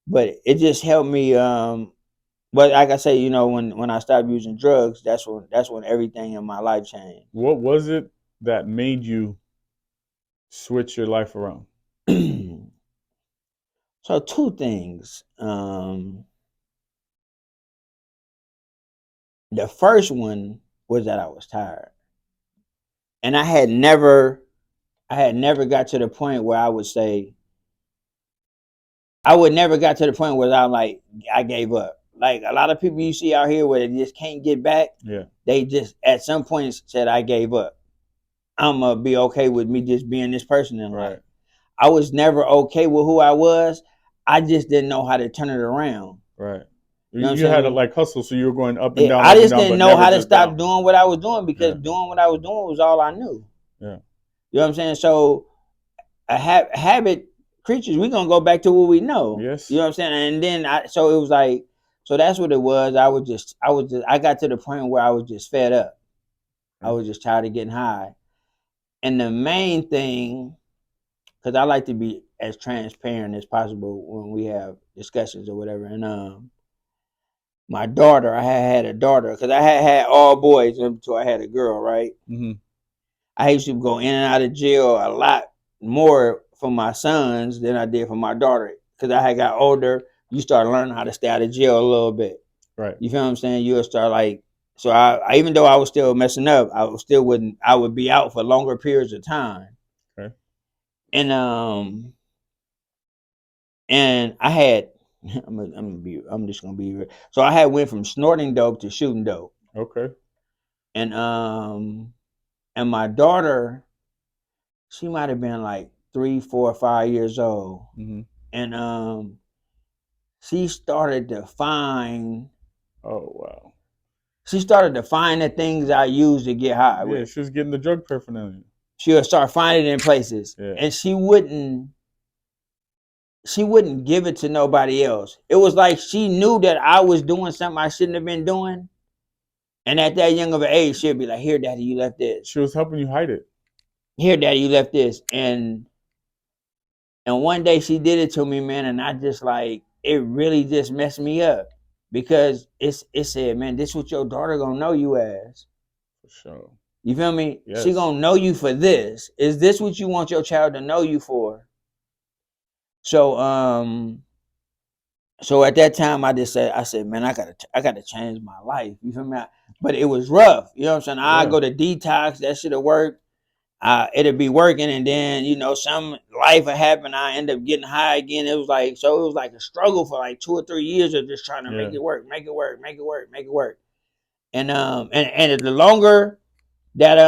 but it just helped me. But like I say, when I stopped using drugs, that's when everything in my life changed. What was it that made you switch your life around? So two things. The first one was that I was tired, and I had never got to the point where I would say, I would never got to the point where I'm like, I gave up. Like a lot of people you see out here where they just can't get back, Yeah. they just at some point said, I gave up. I'm gonna be okay with me just being this person in life. Right. I was never okay with who I was. I just didn't know how to turn it around. Right. You know what I'm You had to saying? like hustle, so you were going I up and just down, didn't but know never how to just stop down. doing what I was doing because Yeah. doing what I was doing was all I knew. Yeah. You know what I'm saying? So habit creatures, we gonna go back to what we know. You Yes. know what I'm saying? And then so it was like, so that's what it was. I got to the point where I was just fed up. I Yeah. was just tired of getting high. And the main thing, because I like to be as transparent as possible when we have discussions or whatever. And my daughter, I had a daughter because I had all boys until I had a girl, right? Hmm. I used to go in and out of jail a lot more for my sons than I did for my daughter because I had got older. You start learning how to stay out of jail a little bit. Right. You feel what I'm saying? You'll start like, so I even though I was still messing up, I would be out for longer periods of time. Okay. And I had I'm just gonna be real. So I had went from snorting dope to shooting dope. Okay. And and my daughter, she might have been like 3, 4, 5 years old. Hmm. And she started to find Oh wow. she started to find the things I used to get high Yeah, with. she was getting the drug paraphernalia. She would start finding it in places. Yeah. And she wouldn't give it to nobody else. It was like she knew that I was doing something I shouldn't have been doing. And at that young of an age, she'd be like, "Here, daddy, you left this. She was helping you hide it. Here, daddy, you left this." And one day she did it to me, man, and I just like it really just messed me up. Because it said, man, this what your daughter gonna know you as. For sure. You feel me? She Yes. gonna know you for this. Is this what you want your child to know you for? So so at that time I said, man, I gotta change my life. You feel me? But it was rough. You know what I'm saying? I Yeah. go to detox, that should have worked. It'll be working, and then some life will happen. I end up getting high again. It was like a struggle for like 2 or 3 years of just trying to make Yeah. it work, make it work, make it work, make it work. And the longer that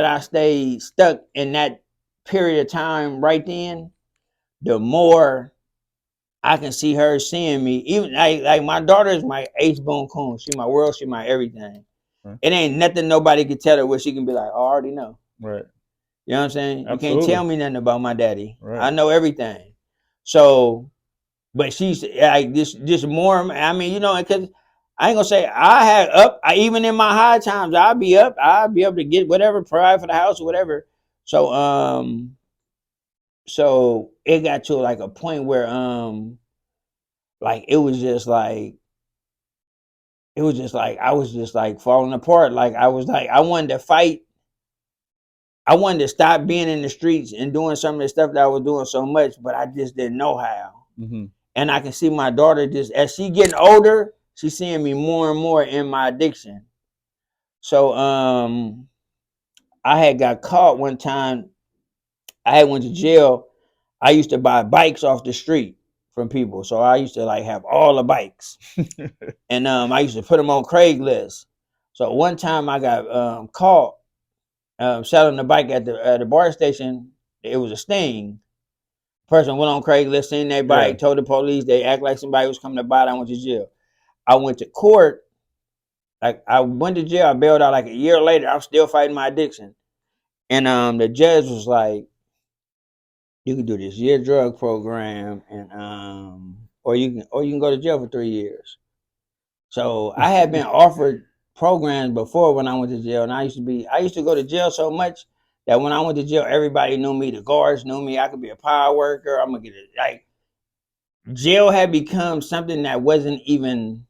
I stayed stuck in that period of time right then, the more I can see her seeing me. Even like my daughter is my ace boon coon. She my world. She my everything. Right. It ain't nothing nobody can tell her where she can be like, oh, I already know. Right. You know what I'm saying? You can't tell Absolutely. me nothing about my daddy. Right. I know everything. So, but she's like this more. I mean, because I ain't gonna say I had up. Even in my high times, I'll be up. I'll be able to get whatever pride for the house or whatever. So, so it got to like a point where, like it was just like I was just like falling apart. Like I was like I wanted to fight. I wanted to stop being in the streets and doing some of the stuff that I was doing so much, but I just didn't know how. Hmm. And I can see my daughter just as she getting older, she's seeing me more and more in my addiction. So I had got caught one time. I had went to jail. I used to buy bikes off the street from people. So I used to like have all the bikes. And I used to put them on Craigslist. So one time I got caught selling the bike at the bar station. It was a Sting. Person went on Craigslist, seen their Yeah. bike, told the police. They act like somebody was coming to buy it. I went to jail. I went to court. Like I went to jail. I bailed out like a year later. I'm still fighting my addiction. And the judge was like, "You can do this year drug program, and or you can go to jail for 3 years." So I had been offered programs before when I went to jail, and I used to go to jail so much that when I went to jail, everybody knew me. The guards knew me. I could be a power worker. I'm gonna get it. Like jail had become something that wasn't even.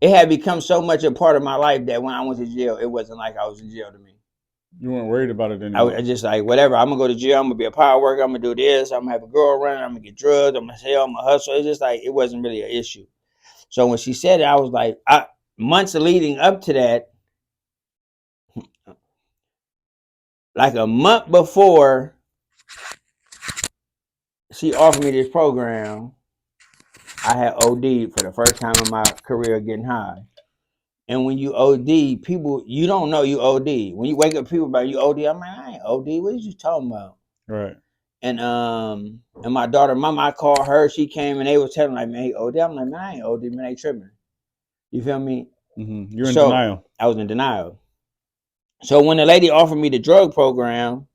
It had become so much a part of my life that when I went to jail, it wasn't like I was in jail to me. You weren't worried about it I anymore. was just like, whatever. I'm gonna go to jail. I'm gonna be a power worker. I'm gonna do this. I'm gonna have a girl around. I'm gonna get drugs. I'm gonna sell. I'm gonna hustle. It's just like it wasn't really an issue. So when she said it, I was like, months leading up to that, like a month before she offered me this program, I had OD'd for the first time in my career getting high. And when you OD, people you don't know you OD. When you wake up, people about you OD. I'm like, I ain't OD. What are you talking about? Right. And my daughter, mama, I called her. She came and they was telling like, man, he OD. I'm like, man, I ain't OD. Man, they tripping. You feel me? You're in So denial. I was in denial. So when the lady offered me the drug program,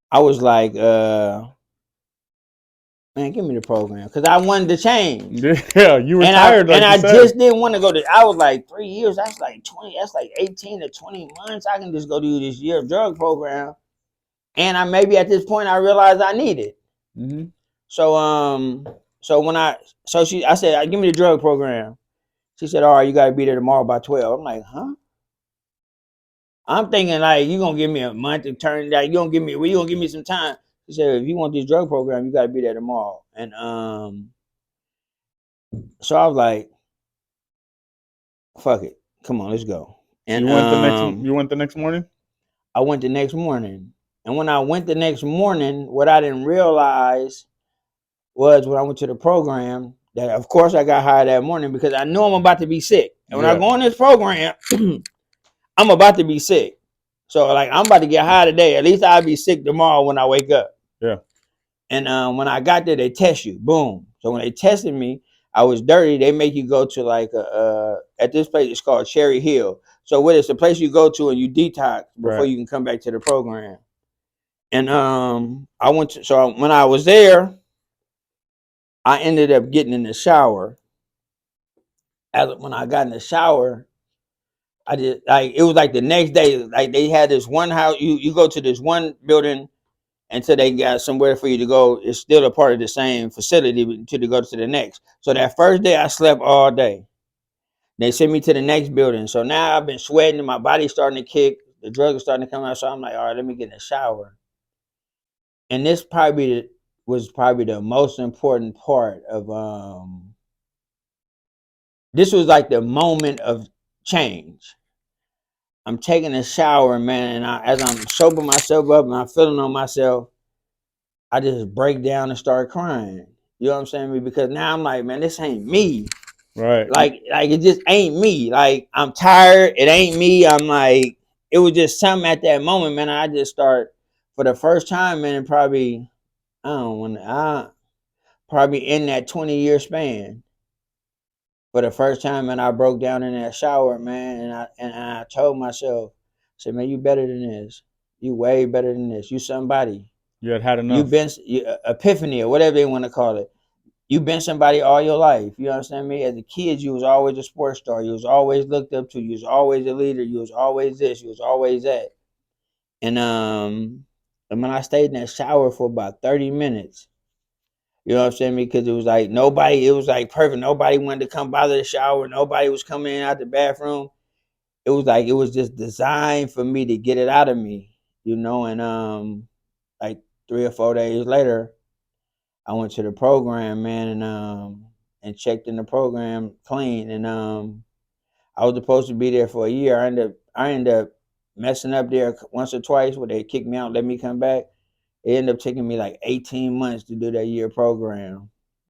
I was like, man, give me the program because I wanted to change. Yeah, you were And tired, like you I said. just didn't want to go to. I was like 3 years. That's like 20. That's like 18 to 20 months. I can just go do this year of drug program. And I maybe at this point I realized I need it. Mm-hmm. So when I said, give me the drug program. She said, all right, you got to be there tomorrow by 12. I'm like, huh? I'm thinking like you gonna give me a month to turn that. You gonna give me some time. She said, if you want this drug program, you got to be there tomorrow. And so I was like, fuck it, come on, let's go. And You went the next morning? I went the next morning. And when I went the next morning, what I didn't realize was when I went to the program that, of course, I got high that morning because I knew I'm about to be sick. And when I Yeah. go on this program, I'm about to be sick. So, like, I'm about to get high today. At least I'll be sick tomorrow when I wake up. Yeah. And when I got there, they test you. Boom. So when they tested me, I was dirty. They make you go to like at this place it's called Cherry Hill. So what it's a place you go to and you detox before Right. you can come back to the program. And I went to so when I was there, I ended up getting in the shower. When I got in the shower, I did like it was like the next day. Like they had this one house. You go to this one building until they got somewhere for you to go. It's still a part of the same facility until you go to the next. So that first day I slept all day. They sent me to the next building. So now I've been sweating and my body's starting to kick. The drugs are starting to come out. So I'm like, all right, let me get in the shower. And this probably was probably the most important part of this was like the moment of change. I'm taking a shower, man, and as I'm soaping myself up and I'm feeling on myself, I just break down and start crying. You know what I'm saying? Because now I'm like, man, this ain't me. Right. Like it just ain't me. Like I'm tired. It ain't me. I'm like, it was just something at that moment, man. I just start for the first time, man, and probably I don't want probably in that 20-year span. For the first time, man, I broke down in that shower, man, and I told myself, I said, man, you better than this. You way better than this. You somebody. You had You enough. been epiphany or whatever they want to call it. You've been somebody all your life. You understand me? As a kid, you was always a sports star. You was always looked up to. You was always a leader. You was always this. You was always that. And and when I stayed in that shower for about 30 minutes, you know what I'm saying? Because it was like nobody, it was like perfect. Nobody wanted to come bother the shower. Nobody was coming in out the bathroom. It was like it was just designed for me to get it out of me, you know. And like 3 or 4 days later, I went to the program, man, and checked in the program clean. And I was supposed to be there for a year. I ended up messing up there once or twice where they kicked me out, let me come back. It ended up taking me like 18 months to do that year program.